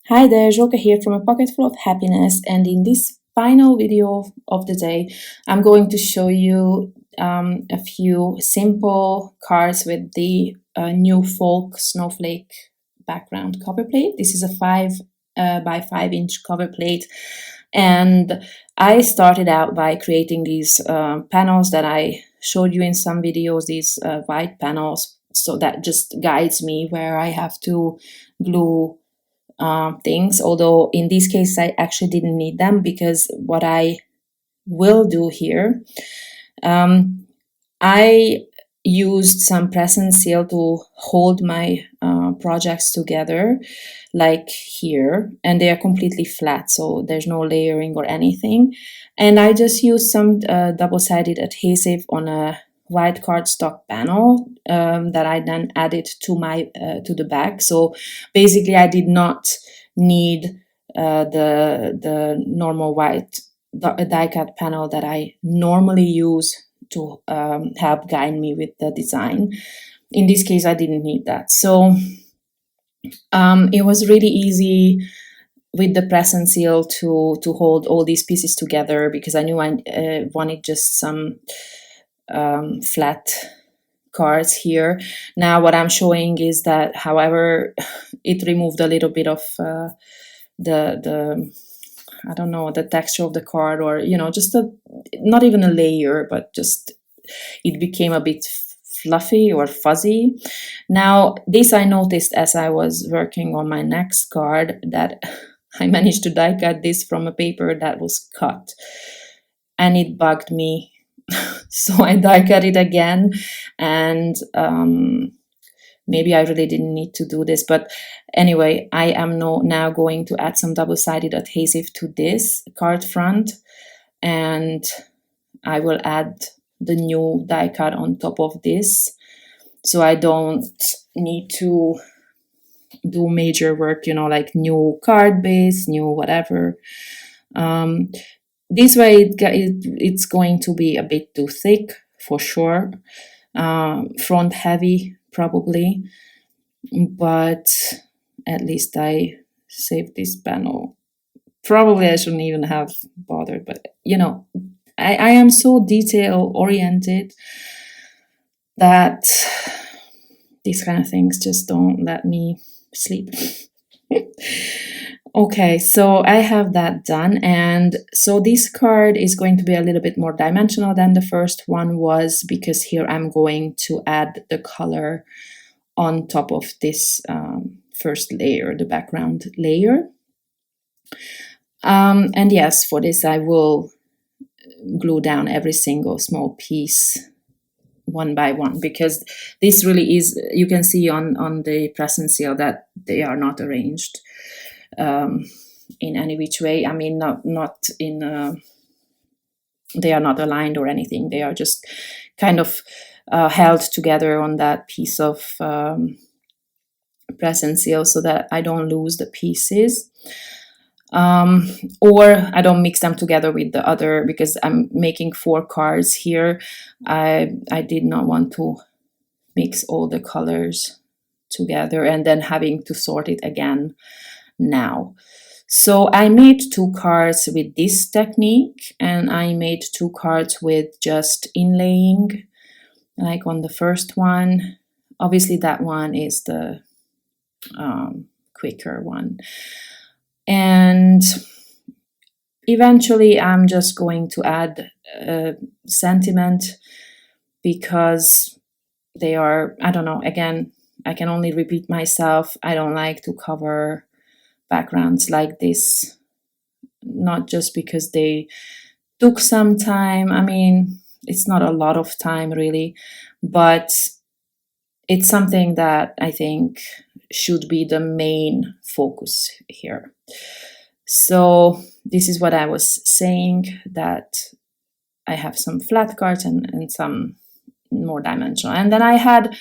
Hi there, Joke here from A Pocket Full of Happiness, and in this final video of the day, I'm going to show you a few simple cards with the new folk Snowflake background cover plate. This is a 5 by 5 inch cover plate, and I started out by creating these panels that I showed you in some videos, these white panels, so that just guides me where I have to glue things, although in this case I actually didn't need them, because what I will do here, I used some press and seal to hold my projects together, like here, and they are completely flat, so there's no layering or anything. And I just used some double-sided adhesive on a white cardstock panel that I then added to my to the back. So basically, I did not need the normal white die-cut panel that I normally use to help guide me with the design. In this case, I didn't need that. So it was really easy with the press and seal to hold all these pieces together, because I knew I wanted just some flat cards here. Now what I'm showing is that, however, it removed a little bit of the I don't know, the texture of the card, or just not even a layer, but just it became a bit fluffy or fuzzy. Now this I noticed as I was working on my next card, that I managed to die cut this from a paper that was cut, and it bugged me. So I die cut it again, and maybe I really didn't need to do this, but anyway, I am now going to add some double-sided adhesive to this card front, and I will add the new die cut on top of this, so I don't need to do major work, like new card base, new whatever. This way it's going to be a bit too thick for sure, front heavy probably, but at least I saved this panel. Probably I shouldn't even have bothered, but I am so detail oriented that these kind of things just don't let me sleep. Okay, so I have that done, and so this card is going to be a little bit more dimensional than the first one was, because here I'm going to add the color on top of this first layer, the background layer. And yes, for this I will glue down every single small piece one by one, because this really is, you can see on the press and seal that they are not arranged in any which way. I mean, not in they are not aligned or anything. They are just kind of held together on that piece of press and seal, so that I don't lose the pieces, or I don't mix them together with the other, because I'm making 4 cards here. I did not want to mix all the colors together and then having to sort it again now. So I made 2 cards with this technique, and I made 2 cards with just inlaying, like on the first one. Obviously that one is the quicker one, and eventually I'm just going to add sentiment, because they are, I don't know, again, I can only repeat myself, I don't like to cover backgrounds like this, not just because they took some time. I mean, it's not a lot of time really, but it's something that I think should be the main focus here. So this is what I was saying, that I have some flat cards and some more dimensional. And then I had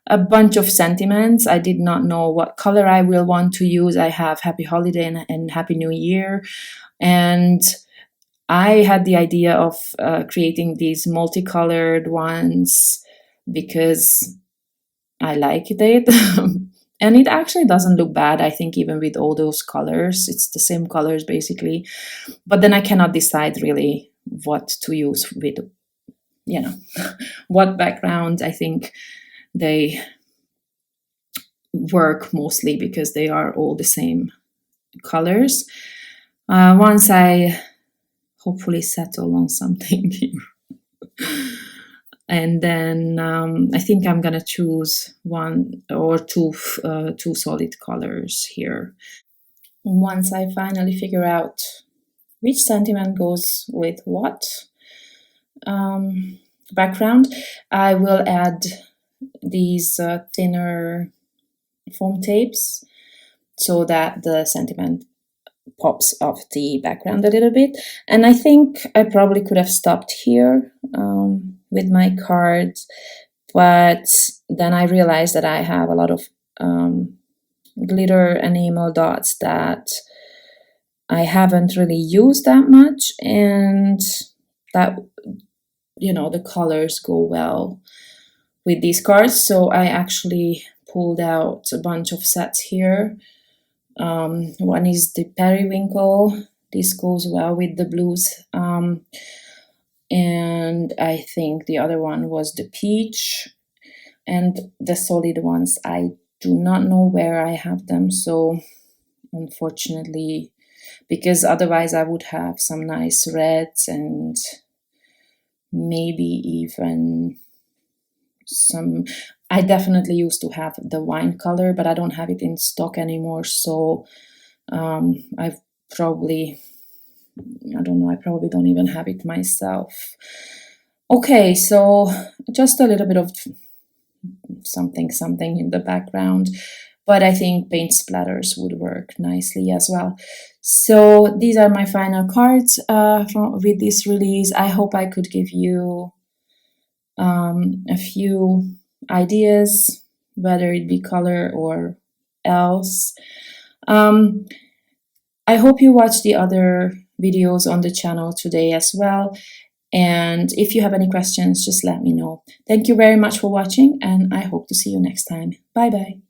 a bunch of sentiments. I did not know what color I will want to use. I have Happy Holiday and Happy New Year. And I had the idea of creating these multicolored ones because I liked it. And it actually doesn't look bad, I think, even with all those colors. It's the same colors basically. But then I cannot decide really what to use with, what background. I think they work mostly because they are all the same colors. Once I hopefully settle on something here. And then I think I'm gonna choose one or two solid colors here. Once I finally figure out which sentiment goes with what background, I will add these thinner foam tapes so that the sentiment pops off the background a little bit. And I think I probably could have stopped here with my cards, but then I realized that I have a lot of glitter enamel dots that I haven't really used that much, and that, the colors go well with these cards. So I actually pulled out a bunch of sets here. One is the periwinkle. This goes well with the blues. And I think the other one was the peach. And the solid ones, I do not know where I have them. So unfortunately, because otherwise I would have some nice reds and maybe even some. I definitely used to have the wine color, but I don't have it in stock anymore. So I've probably, I don't know, I probably don't even have it myself. Okay, so just a little bit of something in the background, but I think paint splatters would work nicely as well. So these are my final cards with this release. I hope I could give you a few ideas, whether it be color or else. I hope you watch the other videos on the channel today as well. And if you have any questions, just let me know. Thank you very much for watching, and I hope to see you next time. Bye bye.